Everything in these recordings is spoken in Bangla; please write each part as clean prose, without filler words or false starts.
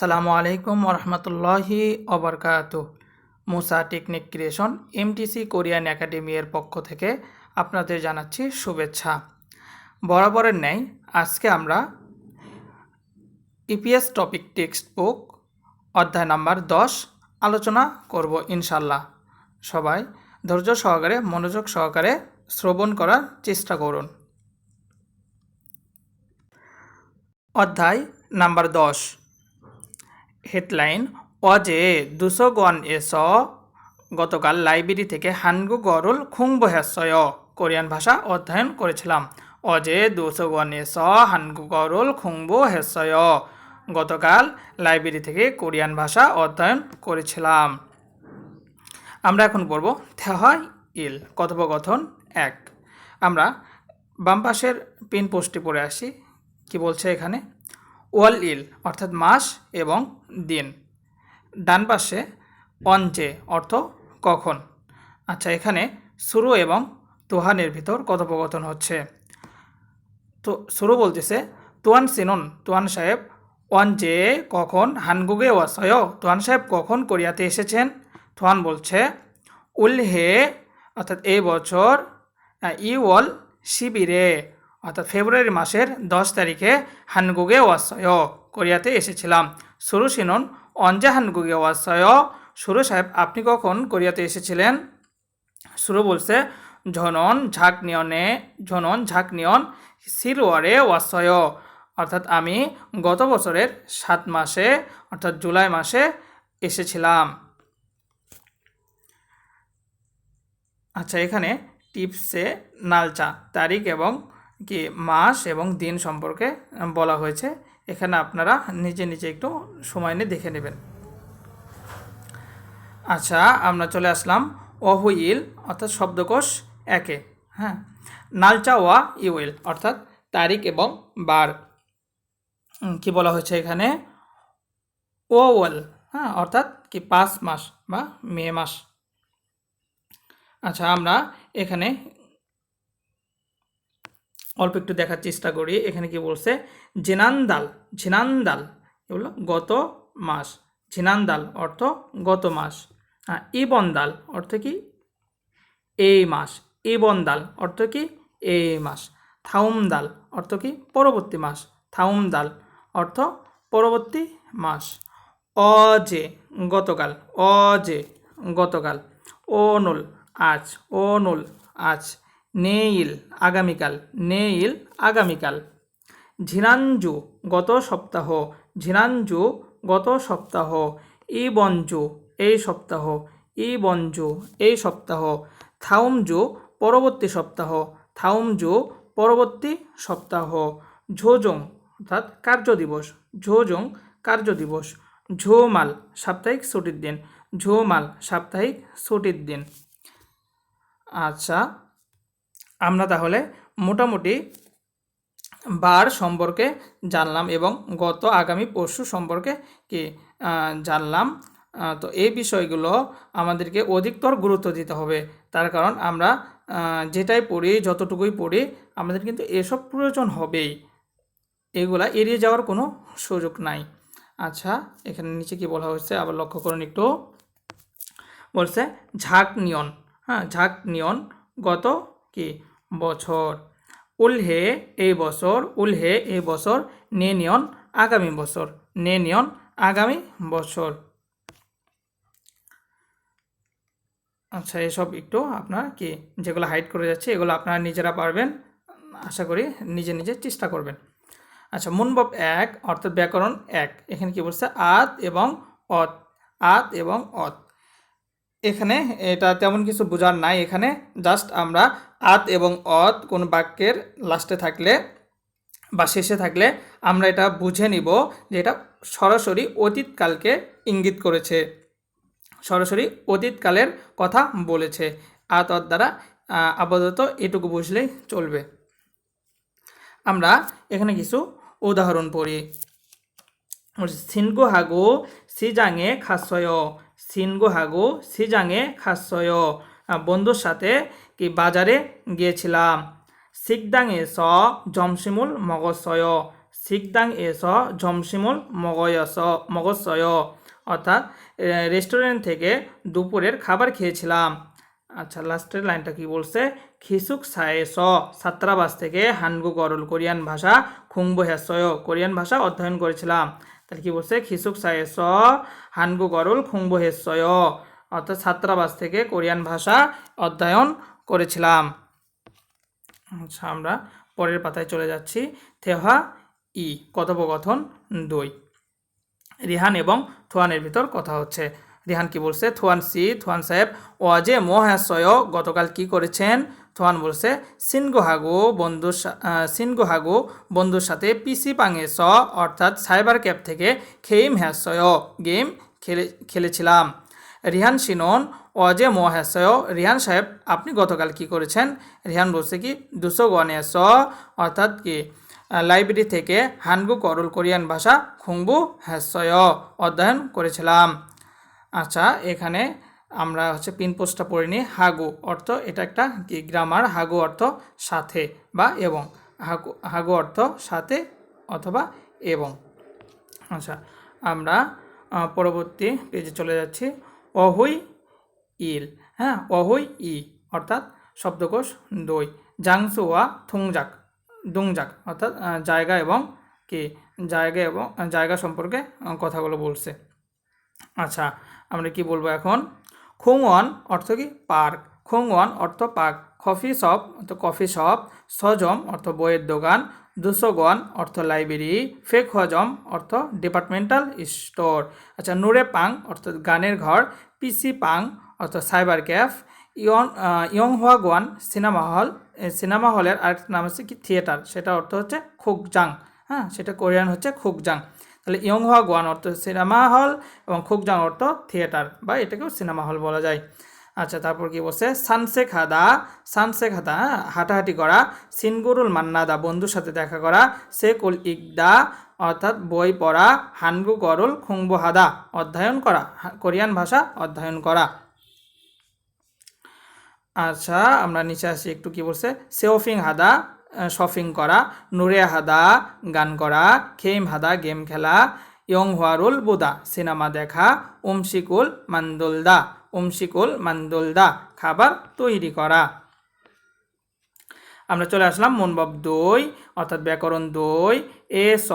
আসসালামু আলাইকুম ওরহমতুল্লাহি ওবরকাতুহ। Musa technique creation MTC Korean academy এর পক্ষ থেকে আপনাদের জানাচ্ছি শুভেচ্ছা। বরাবরের ন্যায় আজকে আমরা ইপিএস টপিক টেক্সট বুক অধ্যায় নাম্বার 10 আলোচনা করব ইনশাল্লাহ। সবাই ধৈর্য সহকারে মনোযোগ সহকারে শ্রবণ করার চেষ্টা করুন। অধ্যায় নাম্বার 10, হেডলাইন অজে দুশোগন গতকাল লাইব্রেরি থেকে হানগুগরুল খুংবহেসয় কোরিয়ান ভাষা অধ্যয়ন করেছিলাম। অজে দুশোগন হানগুগরুল খুংবহেসয় গতকাল লাইব্রেরি থেকে কোরিয়ান ভাষা অধ্যয়ন করেছিলাম। আমরা এখন পড়ব থেহাই ইল কথোপকথন 1। আমরা বাম পাশের পিন পোস্টটি পড়ে আসি। কি বলছে এখানে? ওয়াল ইল অর্থাৎ মাস এবং দিন। ডান পাশে অনজে অর্থ কখন। আচ্ছা, এখানে শুরু এবং তোহানের ভিতর কথোপকথন হচ্ছে। তো শুরু বলতেছে তোয়ান সিনুন, তোয়ান সাহেব অনজে কখন হানগুগে ওয়াসয়, তোয়ান সাহেব কখন কোরিয়াতে এসেছেন। তোয়ান বলছে উলহে অর্থাৎ এই বছর, ইওয়াল শিবিরে অর্থাৎ ফেব্রুয়ারি মাসের 10 তারিখে হানগুগে ওয়াসয় কোরিয়াতে এসেছিলাম। সুরু সিনন অনজে হানগুগে ওয়াসয়, সুরু সাহেব আপনি কখন কোরিয়াতে এসেছিলেন। সুরু বলছে ঝনন ঝাকনিয়ন সিরওয়ারে ওয়াসয় অর্থাৎ আমি গত বছরের 7 মাসে অর্থাৎ জুলাই মাসে এসেছিলাম। আচ্ছা, এখানে টিপসে নালচা তারিখ এবং কি মাস এবং দিন সম্পর্কে বলা হয়েছে। এখানে আপনারা নিজে নিজে একটু সময় নিয়ে দেখে নেবেন। আচ্ছা, আমরা চলে আসলাম অহুইল অর্থাৎ শব্দকোষ 1-এ। হ্যাঁ, নালচা ওয়া ইউইল অর্থাৎ তারিখ এবং বার। কি বলা হয়েছে এখানে? ওয়াল, হ্যাঁ, অর্থাৎ কি 5 মাস বা মে মাস। আচ্ছা, আমরা এখানে অল্প একটু দেখার চেষ্টা করি। এখানে কি বলছে? ঝিনান্দাল এগুলো গত মাস। ঝিনান্দাল অর্থ গত মাস। ইবন্দাল অর্থ কি? এই মাস। ইবন্দাল অর্থ কি? এই মাস। থাউমদাল অর্থ কি? পরবর্তী মাস। থাউমদাল অর্থ পরবর্তী মাস। অজে গতকাল, অজে গতকাল। ওনুল আজ, ওনুল আজ। নেইল আগামীকাল, নেইল আগামীকাল। ঝিনানজু গত সপ্তাহ, ঝিনানজু গত সপ্তাহ। ইবনজু এই সপ্তাহ, ইবনজু এই সপ্তাহ। থাউমজু পরবর্তী সপ্তাহ, থাউমজু পরবর্তী সপ্তাহ। ঝোজং অর্থাৎ কার্যদিবস, ঝোজং কার্যদিবস। ঝোমাল সাপ্তাহিক ছুটির দিন, ঝোমাল সাপ্তাহিক ছুটির দিন। আচ্ছা, আমরা তাহলে মোটামুটি বার সম্পর্কে জানলাম এবং গত আগামী পরশু সম্পর্কে কি জানলাম। তো এই বিষয়গুলো আমাদেরকে অধিকতর গুরুত্ব দিতে হবে। তার কারণ আমরা যেটাই পড়ি, যতটুকুই পড়ি, আমাদের কিন্তু এসব প্রয়োজন হবেই। এগুলা এড়িয়ে যাওয়ার কোনো সুযোগ নাই। আচ্ছা, এখানে নিচে কি বলা হচ্ছে আবার লক্ষ্য করুন একটু। বলছে ঝাঁক নিয়ন, হ্যাঁ, ঝাঁক নিয়ন গত কি বছর। উলহে এই বছর, উলহে এই বছর। নে নিয়ন আগামী বছর, নে নিয়ন আগামী বছর। আচ্ছা, এসব একটু আপনার কি যেগুলো হাইড করে যাচ্ছে এগুলো আপনারা নিজেরা পারবেন, আশা করি নিজে নিজে চেষ্টা করবেন। আচ্ছা, মুনবব 1 অর্থাৎ ব্যাকরণ 1। এখানে কি বলছে? আত এবং অত, আত এবং অত। এখানে এটা তেমন কিছু বোঝার নাই। এখানে জাস্ট আমরা আত এবং অত কোন বাক্যের লাস্টে থাকলে বা শেষে থাকলে আমরা এটা বুঝে নিব যে এটা সরাসরি অতীতকালকে ইঙ্গিত করেছে, সরাসরি অতীতকালের কথা বলেছে। আত অত দ্বারা আপাতত এটুকু বুঝলেই চলবে। আমরা এখানে কিছু উদাহরণ পড়ি। সিনগুহাগু সিজাঙে খাসয়, সিনগুহাগু সিজাঙে খাসয় বন্ধুর সাথে কি বাজারে গিয়েছিলাম। সিকদাঙে স জমশিমুল মগসয়, 식당에서 점심을 먹었어요. অর্থাৎ রেস্টুরেন্ট থেকে দুপুরের খাবার খেয়েছিলাম। আচ্ছা, লাস্টের লাইনটা কি বলছে? 기숙사에서 ছাত্রাবাস থেকে 한국어를 কোরিয়ান ভাষা 공부했어요, কোরিয়ান ভাষা অধ্যয়ন করেছিলাম। তাহলে কি বলছে? 기숙사에서 한국어를 공부했어요, অর্থাৎ ছাত্রাবাস থেকে কোরিয়ান ভাষা অধ্যয়ন করেছিলাম। আচ্ছা, আমরা পরের পাতায় চলে যাচ্ছি। থেহা ই কথোপকথন 2। রিহান এবং থোয়ানের ভিতর কথা হচ্ছে। রিহান কি বলছে? থোয়ান সাহেব ওয়াজে মহাশয় গতকাল কি করেছেন? থোয়ান বলছে সিনগোহাগো বন্ধুর সাথে পিসি পাঙেস অর্থাৎ সাইবার ক্যাফ থেকে খেইম হ্যাশয় গেম খেলেছিলাম। রিহান সিনন অজে মহাশয়, রিহান সাহেব আপনি গতকাল কি করেছেন? রিহান বলছে কি দুশোগণেস অর্থাৎ কি লাইব্রেরি থেকে 한국어를 কোরিয়ান ভাষা খুংবু হ্যাশয় অধ্যয়ন করেছিলাম। আচ্ছা, এখানে আমরা পিন পোস্টটা পড়ে নিই। হাগু অর্থ, এটা একটা কি গ্রামার। হাগু অর্থ সাথে বা এবং, হাগু অর্থ সাথে অথবা এবং। আচ্ছা, আমরা পরবর্তী পেজে চলে যাচ্ছি। অহুই ইল, হ্যাঁ, অহুই ই অর্থাৎ শব্দকোষ 2। জাংসুয়া দুংজাক অর্থাৎ জায়গা এবং কি জায়গা সম্পর্কে কথাগুলো বলছে। আচ্ছা, আমরা কি বলবো এখন? খোংওয়ান অর্থ কি পার্ক, খোংওয়ান অর্থ পার্ক। কফি শপ, সজম অর্থ বইয়ের দোকান, দুশোগন অর্থ লাইব্রেরি, ফেকহজম অর্থ ডিপার্টমেন্টাল স্টোর। আচ্ছা, নুরে পাং অর্থাৎ গানের ঘর, পিসি পাং অর্থ সাইবার ক্যাফ, ইয়ংহোয়াগোয়ান সিনেমা হলের আরেকটা নাম হচ্ছে কি থিয়েটার, সেটা অর্থ হচ্ছে খুকজাং, হ্যাঁ, সেটা কোরিয়ান হচ্ছে খুকজাং। তাহলে ইয়ংহোয়াগোয়ান অর্থ সিনেমা হল এবং খুকজাং অর্থ থিয়েটার বা এটাকেও সিনেমা হল বলা যায়। আচ্ছা, তারপর কি বলছে? সানসেখাদা হাঁটাহাঁটি করা, সিনগুরুল মান্নাদা বন্ধুর সাথে দেখা করা, সেকুল ইকদা অর্থাৎ বই পড়া, 한국어를 공부하다 অধ্যয়ন করা, কোরিয়ান ভাষা অধ্যয়ন করা। আচ্ছা, আমরা নিচে আসি একটু। কি বলছে? সেওফিং হাদা শপিং করা, নুরে হাদা গান করা, খেইম হাদা গেম খেলা, ইয়ংহোয়ারুল বুদা সিনেমা দেখা, উমশিকুল মান্দুলদা খাবার তৈরি করা। আমরা চলে আসলাম মনবব 2 অর্থাৎ ব্যাকরণ 2। এস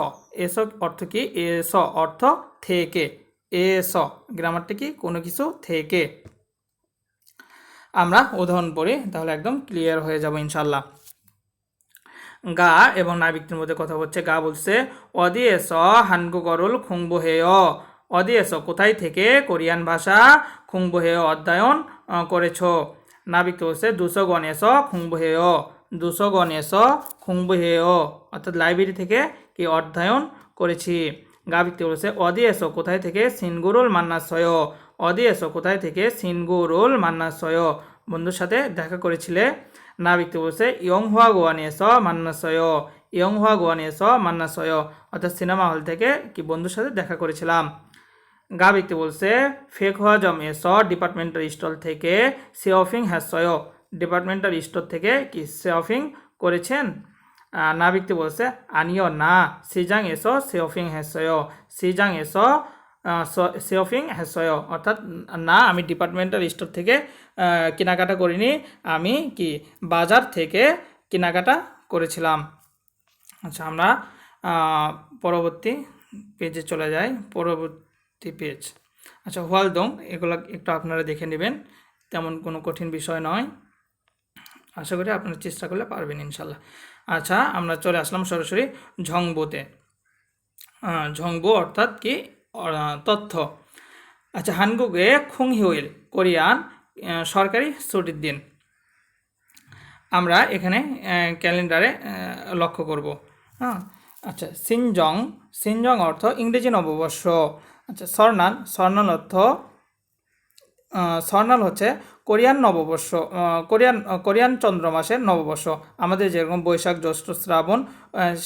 অর্থ কি? এস অর্থ থেকে, এস গ্রামারটা কি? কোনো কিছু থেকে। আমরা উদাহরণ পড়ি, তাহলে একদম ক্লিয়ার হয়ে যাব ইনশাল্লাহ। গা এবং নাবিকদের মধ্যে কথা হচ্ছে। গা বলছে অদিয়েস 한국어를 공부해요, অদিয়েস কোথায় থেকে কোরিয়ান ভাষা, 공부해요 অধ্যয়ন করেছো। নাবিক বলছে দুশোগণেস 공부해요 অর্থাৎ লাইব্রেরি থেকে কি অধ্যয়ন করেছি। গা ব্যক্তি বলছে অদিয়েস কোথায় থেকে সিনগুরুল মান্নাসয়, অদিয়েস কোথায় থেকে সিনগুরুল মান্নাসয় বন্ধুর সাথে দেখা করেছিলে। না ব্যক্তি বলছে ইয়ংহোয়াগোয়ানেস মান্নাসয় অর্থাৎ সিনেমা হল থেকে কি বন্ধুর সাথে দেখা করেছিলাম। গা ব্যক্তি বলছে ফেকহজম এস ডিপার্টমেন্টাল স্টোর থেকে সেওফিং হ্যাশয়, ডিপার্টমেন্টাল স্টোর থেকে কি সেওফিং করেছেন। না ব্যক্তি বলছে আনিও না সিজাং এসো সেওফিং হ্যাশয় অর্থাৎ না আমি ডিপার্টমেন্টাল স্টোর থেকে কেনাকাটা করিনি, আমি কি বাজার থেকে কেনাকাটা করেছিলাম। আচ্ছা, আমরা পরবর্তী পেজে চলে যাই। পরবর্তী পেজ, আচ্ছা, হোয়ালদং, এগুলো একটু আপনারা দেখে নেবেন, তেমন কোনো কঠিন বিষয় নয়, আশা করি আপনারা চেষ্টা করলে পারবেন ইনশাল্লাহ। আচ্ছা, আমরা চলে আসলাম সরাসরি ঝংবোতে। ঝংবো অর্থাৎ কি তথ্য। আচ্ছা, হানগুগে খুংহিউইল কোরিয়ান সরকারি ছুটির দিন। আমরা এখানে ক্যালেন্ডারে লক্ষ্য করব। হ্যাঁ, আচ্ছা, সিনজং অর্থ ইংরেজি নববর্ষ। আচ্ছা, স্বর্ণাল হচ্ছে কোরিয়ান নববর্ষ, কোরিয়ান চন্দ্র মাসের নববর্ষ। আমাদের যেরকম বৈশাখ জ্যৈষ্ঠ শ্রাবণ,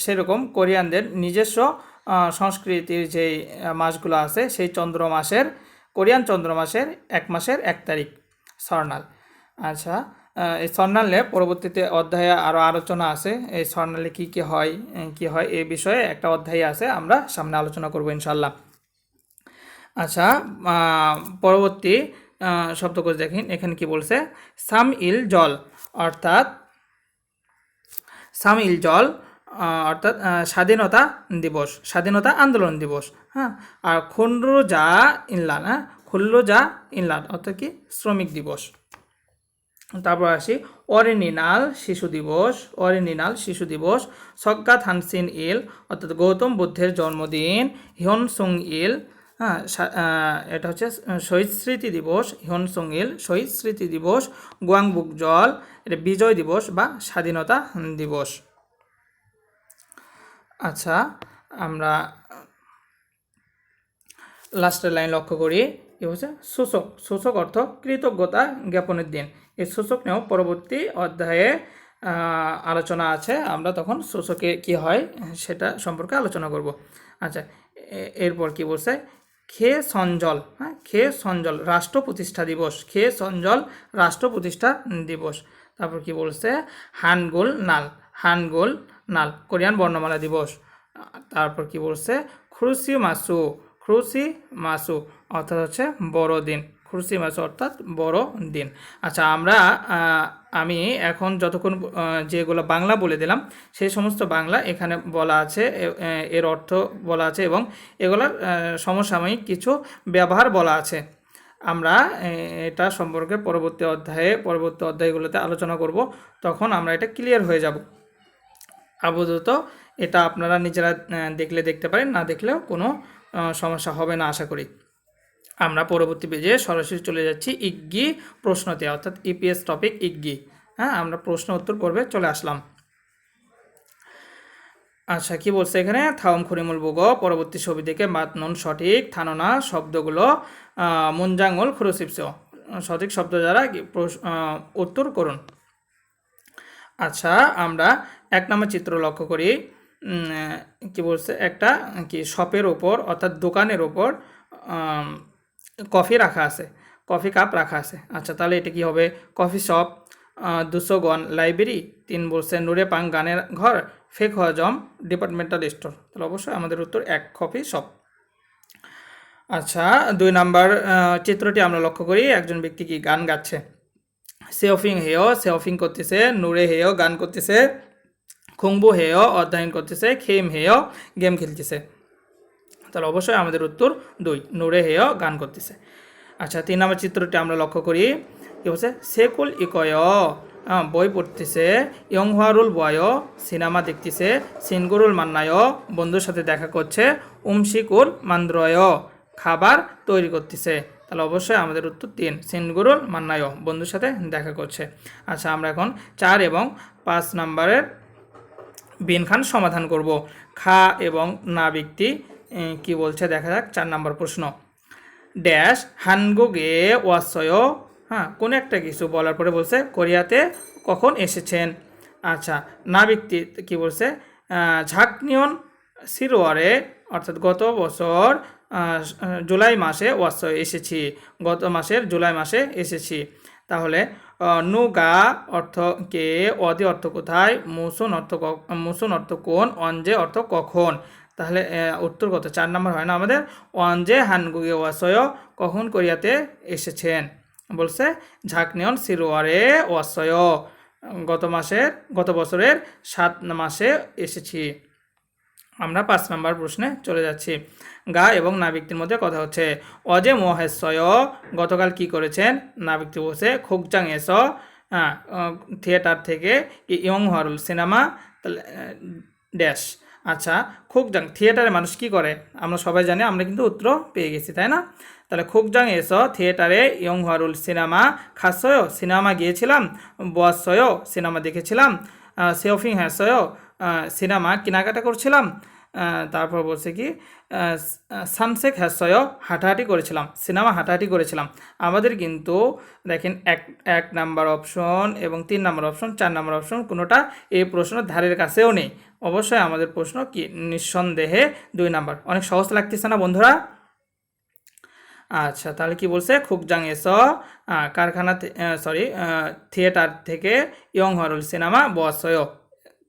সেরকম কোরিয়ানদের নিজস্ব সংস্কৃতির যেই মাসগুলো আছে সেই কোরিয়ান চন্দ্র মাসের 1 মাসের 1 তারিখ স্বর্ণাল। আচ্ছা, এই স্বর্ণালয়ে পরবর্তীতে অধ্যায়ে আরও আলোচনা আছে। এই স্বর্ণালে কী কী হয় এই বিষয়ে একটা অধ্যায় আছে, আমরা সামনে আলোচনা করব ইনশাল্লাহ। আচ্ছা, পরবর্তী শব্দকোষ দেখেন, এখানে কি বলছে, সাম ইল জল অর্থাৎ অর্থাৎ স্বাধীনতা দিবস, স্বাধীনতা আন্দোলন দিবস। হ্যাঁ, আর খুনরোজা ইনলান, খুল্লোজা ইনলান অর্থাৎ কি শ্রমিক দিবস। তারপর আসি অরিনিনাল শিশু দিবস, সগ্গা থানসিন ইল অর্থাৎ গৌতম বুদ্ধের জন্মদিন, হিয়নসুং ইল, হ্যাঁ এটা হচ্ছে শহীদ স্মৃতি দিবস, হিয়নসুং ইল শহীদ স্মৃতি দিবস, গুয়াংবুক জল এটা বিজয় দিবস বা স্বাধীনতা দিবস। আচ্ছা, আমরা লাস্টের লাইন লক্ষ্য করি, কি হচ্ছে সূচক অর্থ কৃতজ্ঞতা জ্ঞাপনের দিন। এই সূচক নিয়েও পরবর্তী অধ্যায়ে আলোচনা আছে, আমরা তখন সূচকে কি হয় সেটা সম্পর্কে আলোচনা করব। আচ্ছা, এরপর কি বলছে, খে সঞ্জল রাষ্ট্র প্রতিষ্ঠা দিবস, খে সঞ্জল রাষ্ট্র প্রতিষ্ঠা দিবস। তারপর কি বলছে, হানগুল নাল কোরিয়ান বর্ণমালা দিবস। তারপর কি বলছে, খুরসি মাসু অর্থাৎ হচ্ছে বড়দিন, খুরসি মাসু অর্থাৎ বড়দিন। আচ্ছা, আমি এখন যতক্ষণ যেগুলো বাংলা বলে দিলাম সেই সমস্ত বাংলা এখানে বলা আছে, এর অর্থ বলা আছে এবং এগুলোর সমসাময়িক কিছু ব্যবহার বলা আছে। আমরা এটা সম্পর্কে পরবর্তী অধ্যায়গুলোতে আলোচনা করব, তখন আমরা এটা ক্লিয়ার হয়ে যাব। আপাতত এটা আপনারা নিজেরা দেখলে দেখতে পারেন, না দেখলেও কোনো সমস্যা হবে না আশা করি। আমরা পরবর্তী পেজে সরাসরি চলে যাচ্ছি ইগ্গি প্রশ্নতে, অর্থাৎ ইপিএস টপিক ইগ্গি। হ্যাঁ, আমরা প্রশ্ন উত্তর পর্বে চলে আসলাম। আচ্ছা, কি বলছে এখানে, থাউম খরিমুল বুগ পরবর্তী ছবি থেকে মাতনুন সঠিক থাননা শব্দগুলো মুনজাঙ্গল খুরুসিপস সঠিক শব্দ দ্বারা উত্তর করুন। আচ্ছা, আমরা 1 নম্বর চিত্র লক্ষ্য করি, কি বলছে, একটা কি শপের ওপর অর্থাৎ দোকানের ওপর কফি রাখা আছে, কফি কাপ রাখা আছে। আচ্ছা, তাহলে এটা কি হবে, কফি শপ। 200 গন লাইব্রেরি। 3 বলছে নুরে পাং গানের ঘর, ফেক হজম ডিপার্টমেন্টাল স্টোর। তাহলে অবশ্যই আমাদের উত্তর 1 কফি শপ। আচ্ছা, 2 নম্বর চিত্রটি আমরা লক্ষ্য করি, একজন ব্যক্তি কি গান গাচ্ছে, সেওফিং করতেছে, নুরে হেয় গান করতেছে, খুংবু হেয় অধ্যয়ন করতেছে, খেম হেয় গেম খেলতেছে। তাহলে অবশ্যই আমাদের উত্তর 2, নুরে হেয় গান করতেছে। আচ্ছা, 3 নম্বর চিত্রটি আমরা লক্ষ্য করি, কি বলছে, সেকুল ইকয় বই পড়তেছে, ইয়ংহারুল বয় সিনেমা দেখতেছে, সিনগুরুল মান্নায় বন্ধুর সাথে দেখা করছে, উমশিকুল মান্দ্রয় খাবার তৈরি করতেছে। তাহলে অবশ্যই আমাদের উত্তর 3, সিনগুরুল মান্নায় বন্ধুর সাথে দেখা করছে। আচ্ছা, আমরা এখন 4 এবং 5 নম্বরের বিনখান সমাধান করব। খা এবং না ব্যক্তি কি বলছে দেখা যাক। 4 নম্বর প্রশ্ন, ড্যাশ হানগুগে ওয়াসয়, হ্যাঁ কোনো একটা কিছু বলার পরে বলছে কোরিয়াতে কখন এসেছেন। আচ্ছা, না ব্যক্তি কি বলছে, ঝাকনিয়ন সিরোয়ারে অর্থাৎ গত বছর জুলাই মাসে ওয়াসয় এসেছি, গত মাসের জুলাই মাসে এসেছি। তাহলে নুগা অর্থ কে, অদি অর্থ কোথায়, মুসুন অর্থ কোন, অঞ্জে অর্থ কখন। তাহলে উত্তর কত, 4 নম্বর হয় না আমাদের, অঞ্জে হানগুগে ওয়াসয় কখন কোরিয়াতে এসেছেন। বলছে ঝাকনিয়ন সিরোয়ারে ওয়াসয় গত বছরের 7 মাসে এসেছি। আমরা 5 নম্বর প্রশ্নে চলে যাচ্ছি। গা এবং না ব্যক্তির মধ্যে কথা হচ্ছে, অজে মহেশ্বয় গতকাল কি করেছেন। না ব্যক্তি বলছে খোকজাং এস, থিয়েটার থেকে, ইয়ংহারুল সিনেমা, ড্যাশ। আচ্ছা, খোকজাং থিয়েটারে মানুষ কি করে আমরা সবাই জানি, আমরা কিন্তু উত্তর পেয়ে গেছি তাই না। তাহলে খোকজাং এস থিয়েটারে, ইয়ংহারুল সিনেমা, খাসয় সিনেমা গিয়েছিলাম, বসয় সিনেমা দেখেছিলাম, সেওফিং হ্যাসয় সিনেমা কেনাকাটা করছিলাম। তারপর বলছে কি সানসেক হ্যাসয় হাঁটাহাঁটি করেছিলাম, সিনেমা হাঁটাহাঁটি করেছিলাম। আমাদের কিন্তু দেখেন 1 নাম্বার অপশন এবং 3 নাম্বার অপশন, 4 নাম্বার অপশন কোনোটা এই প্রশ্নের ধারের কাছেও নেই। অবশ্যই আমাদের প্রশ্ন কি নিঃসন্দেহে 2 নাম্বার। অনেক সহজ লাগতেছে না বন্ধুরা। আচ্ছা, তাহলে কি বলছে, খুকজাং এস কারখানা, সরি, থিয়েটার থেকে ইয়ংহরুল সিনেমা বসয়,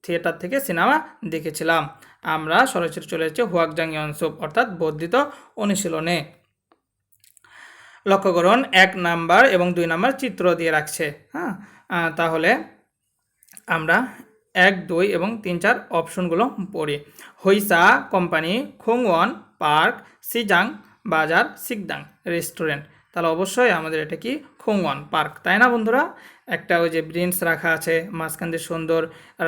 থিয়েটার থেকে সিনেমা দেখেছিলাম। আমরা সরাসরি চলে যাচ্ছি হুয়াকজাং ইয়নসুপ অর্থাৎ বর্ধিত অনুশীলনে। লক্ষ্য করুন 1 নাম্বার এবং 2 নাম্বার চিত্র দিয়ে রাখছে। হ্যাঁ, তাহলে আমরা 1, 2 এবং 3, 4 অপশনগুলো পড়ি। হইসা কোম্পানি, খোংওয়ন পার্ক, সিজাং বাজার, সিকদাং রেস্টুরেন্ট। তাহলে অবশ্যই আমাদের এটা কি, খোংওয়ন পার্ক, তাই না বন্ধুরা? একটা ওই যে ব্রিঞ্চ রাখা আছে, মাঝখান দিয়ে সুন্দর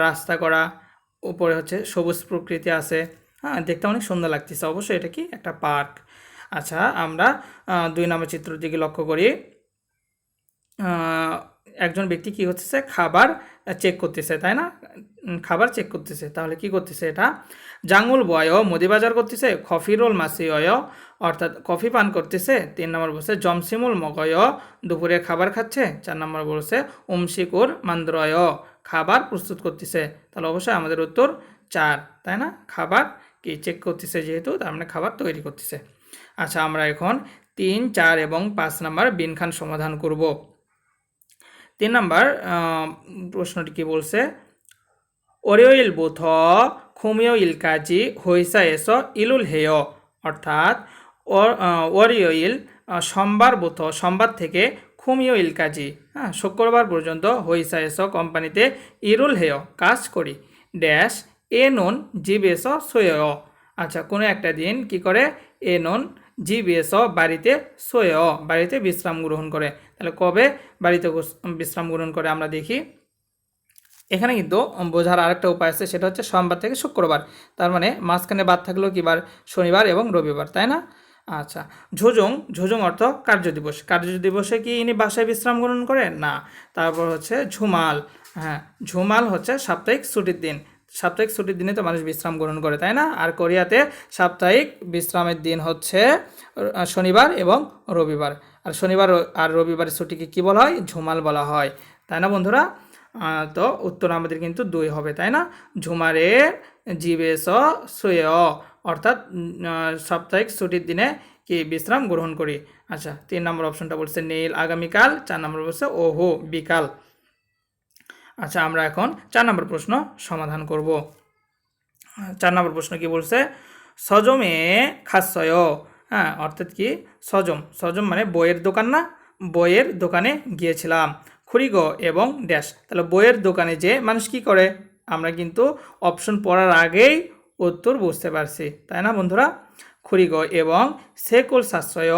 রাস্তা করা, উপরে হচ্ছে সবুজ প্রকৃতি আছে, হ্যাঁ, দেখতে অনেক সুন্দর লাগতেছে, অবশ্যই এটা কি একটা পার্ক। আচ্ছা, আমরা 2 নম্বর চিত্রের দিকে লক্ষ্য করি। একজন ব্যক্তি কি হচ্ছে, খাবার চেক করতেছে, তাই না? খাবার চেক করতেছে, তাহলে কি করতেছে এটা, জাঙ্গুল বয় মুদি বাজার করতেছে, কফিরোল মাসি অয় অর্থাৎ কফি পান করতেছে। 3 নম্বর বলছে জমসিমুল মগয় দুপুরে খাবার খাচ্ছে। 4 নম্বর বলছে উমশিকুর মান্দ্রয় খাবার প্রস্তুত করতেছে। তাহলে অবশ্যই আমাদের উত্তর 4, তাই না? খাবার কি চেক করতেছে, যেহেতু তার মানে খাবার তৈরি করতেছে। আচ্ছা, আমরা এখন 3, 4 এবং 5 নম্বর বিনখান সমাধান করব। 3 নম্বর প্রশ্নটি কি বলছে, ওরিওইল বুথ খুমিও ইলকাজি হইসা এস ইলুল হেয় অর্থাৎ ওরিওইল সোমবার বুথ সোমবার থেকে খুমিও ইলকাজি, হ্যাঁ, শুক্রবার পর্যন্ত হইসা এস কোম্পানিতে ইরুল হেয় কাজ করি ড্যাশ এ নন জিবেস সোয়। আচ্ছা, কোনো একটা দিন কি করে, এ নন জিবেস বাড়িতে সোয় বাড়িতে বিশ্রাম গ্রহণ করে। তাহলে কবে বাড়িতে বিশ্রাম গ্রহণ করে আমরা দেখি। এখানে কিন্তু বোঝার আরেকটা উপায় আছে, সেটা হচ্ছে সোমবার থেকে শুক্রবার, তার মানে মাঝখানে বাদ থাকলেও কি বার, শনিবার এবং রবিবার, তাই না? আচ্ছা, ঝুজং অর্থ কার্যদিবস, কার্যদিবসে কি ইনি বাসায় বিশ্রাম গ্রহণ করে না। তারপর হচ্ছে ঝুমাল, হ্যাঁ, ঝুমাল হচ্ছে সাপ্তাহিক ছুটির দিন, সাপ্তাহিক ছুটির দিনে তো মানুষ বিশ্রাম গ্রহণ করে, তাই না? আর কোরিয়াতে সাপ্তাহিক বিশ্রামের দিন হচ্ছে শনিবার এবং রবিবার, আর শনিবার আর রবিবারের ছুটিকে কী বলা হয়, ঝুমাল বলা হয়, তাই না বন্ধুরা? তো উত্তর আমাদের কিন্তু 2 হবে, তাই না? ঝুমারে জিবেস সুয়ে অর্থাৎ সাপ্তাহিক ছুটির দিনে কি বিশ্রাম গ্রহণ করি। আচ্ছা, 3 নম্বর অপশনটা বলছে নীল আগামীকাল, 4 নম্বর বলছে ওহো বিকাল। আচ্ছা, আমরা এখন 4 নম্বর প্রশ্ন সমাধান করব। 4 নম্বর প্রশ্ন কি বলছে, সজমে খাসয়, হ্যাঁ, অর্থাৎ কি, সজম মানে বইয়ের দোকান না, বইয়ের দোকানে গিয়েছিলাম। খুরিগ এবং ড্যাশ, তাহলে বইয়ের দোকানে যে মানুষ কি করে, আমরা কিন্তু অপশন পড়ার আগেই উত্তর বুঝতে পারছি, তাই না বন্ধুরা? খুরিগ এবং সেকুল সাশ্রয়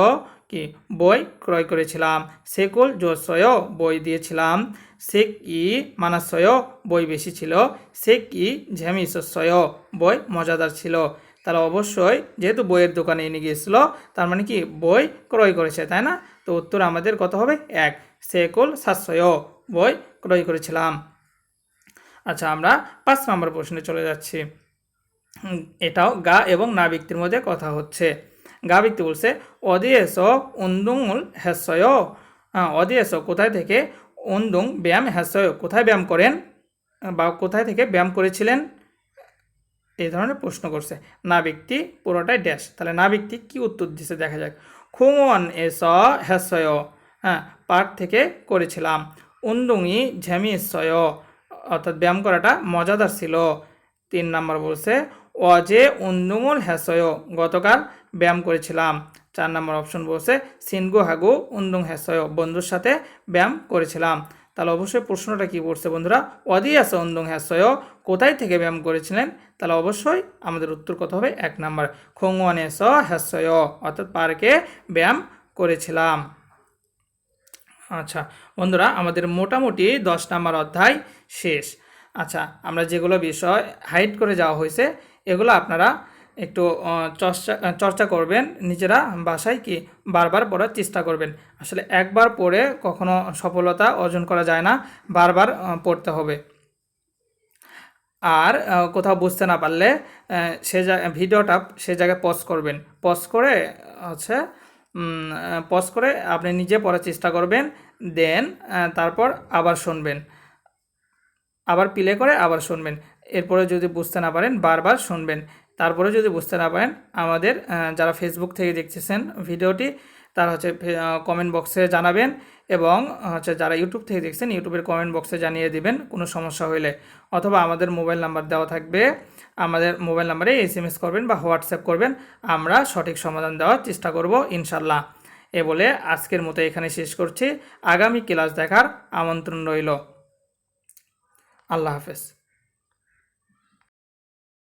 কি বই ক্রয় করেছিলাম, সেকুল জোসয় বই দিয়েছিলাম, সেক ই মানাসয় বই বেশি ছিল, সেক ই ঝ্যামিসয় বই মজাদার ছিল। তাহলে অবশ্যই যেহেতু বইয়ের দোকানে এনে গিয়েছিল, তার মানে কি বই ক্রয় করেছে, তাই না? তো উত্তর আমাদের কত হবে, 1, সেকুল সাশ্রয় বই ক্রয় করেছিলাম। আচ্ছা, আমরা 5 নম্বর প্রশ্নে চলে যাচ্ছি। এটাও গা এবং না ব্যক্তির মধ্যে কথা হচ্ছে। গা ব্যক্তি বলছে অদিয়েস উন্দুঙুল হ্যাসয়, অদিয়েস কোথায় থেকে, উন্দুং ব্যায়াম হ্যাসয় কোথায় ব্যায়াম করেন বা কোথায় থেকে ব্যায়াম করেছিলেন, এই ধরনের প্রশ্ন করছে। না ব্যক্তি পুরোটাই ড্যাশ, তাহলে না ব্যক্তি কি উত্তর দিচ্ছে দেখা যাক। খুঙন এস হ্যাসয়, হ্যাঁ, পার্ক থেকে করেছিলাম। উন্দুঙি ঝ্যামিসয় অর্থাৎ ব্যায়াম করাটা মজাদার ছিল। 3 নম্বর বলছে অজে উন্দুঙুল হ্যাসয় গতকাল ব্যায়াম করেছিলাম। 4 নম্বর অপশন বলছে সিনগু হাগু উন্দুং হ্যাসয় বন্ধুর সাথে ব্যায়াম করেছিলাম। তাহলে অবশ্যই প্রশ্নটা কি বলছে বন্ধুরা, অদি আছে উন্দুং হ্যাসয় কোথায় থেকে ব্যায়াম করেছিলেন, তাহলে অবশ্যই আমাদের উত্তর কত হবে, 1 নম্বর খোংওয়ান এস হ্যাসয় অর্থাৎ পার্কে ব্যায়াম করেছিলাম। আচ্ছা বন্ধুরা, আমাদের মোটামুটি 10 নম্বর অধ্যায় শেষ। আচ্ছা, আমরা যেগুলো বিষয় হাইড করে যাওয়া হয়েছে এগুলো আপনারা একটু চর্চা করবেন নিজেরা, বাসায় কি বারবার পড়ার চেষ্টা করবেন। আসলে একবার পড়ে কখনো সফলতা অর্জন করা যায় না, বারবার পড়তে হবে। আর কোথাও বুঝতে না পারলে ভিডিওটা সে জায়গায় পজ করবেন, পজ করে আপনি নিজে পড়ার চেষ্টা করবেন, দেন তারপর আবার শুনবেন, আবার প্লে করে আবার শুনবেন। এরপরে যদি বুঝতে না পারেন বারবার শুনবেন, তারপরে যদি বুঝতে না পারেন আমাদের যারা ফেসবুক থেকে দেখতেছেন ভিডিওটি তারা হচ্ছে কমেন্ট বক্সে জানাবেন, এবং হচ্ছে যারা ইউটিউব থেকে দেখছেন ইউটিউবের কমেন্ট বক্সে জানিয়ে দিবেন কোনো সমস্যা হলে, অথবা আমাদের মোবাইল নাম্বার দেওয়া থাকবে, আমাদের মোবাইল নাম্বারে SMS করবেন বা হোয়াটসঅ্যাপ করবেন, আমরা সঠিক সমাধান দেওয়ার চেষ্টা করব ইনশাল্লাহ। এ বলে আজকের মতো এখানে শেষ করছি। আগামী ক্লাস দেখার আমন্ত্রণ রইল। আল্লাহ হাফেজ।